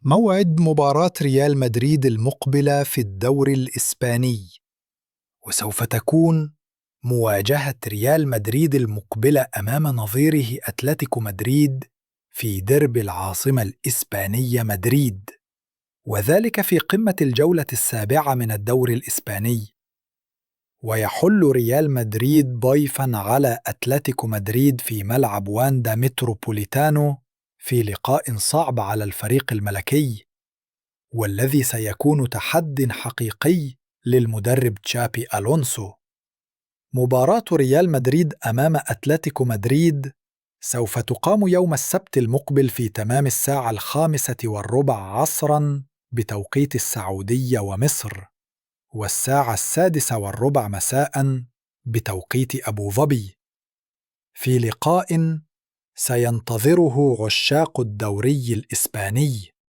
موعد مباراة ريال مدريد المقبلة في الدوري الإسباني، وسوف تكون مواجهة ريال مدريد المقبلة أمام نظيره أتلتيكو مدريد في ديربي العاصمة الإسبانية مدريد، وذلك في قمة الجولة السابعة من الدوري الإسباني. ويحل ريال مدريد ضيفاً على أتلتيكو مدريد في ملعب واندا متروبوليتانو في لقاء صعب على الفريق الملكي، والذي سيكون تحدٍ حقيقي للمدرب تشابي ألونسو. مباراة ريال مدريد أمام أتلتيكو مدريد سوف تقام يوم السبت المقبل في تمام الساعة 5:15 عصراً بتوقيت السعودية ومصر، والساعة 6:15 مساءً بتوقيت أبو ظبي، في لقاء سينتظره عشاق الدوري الإسباني.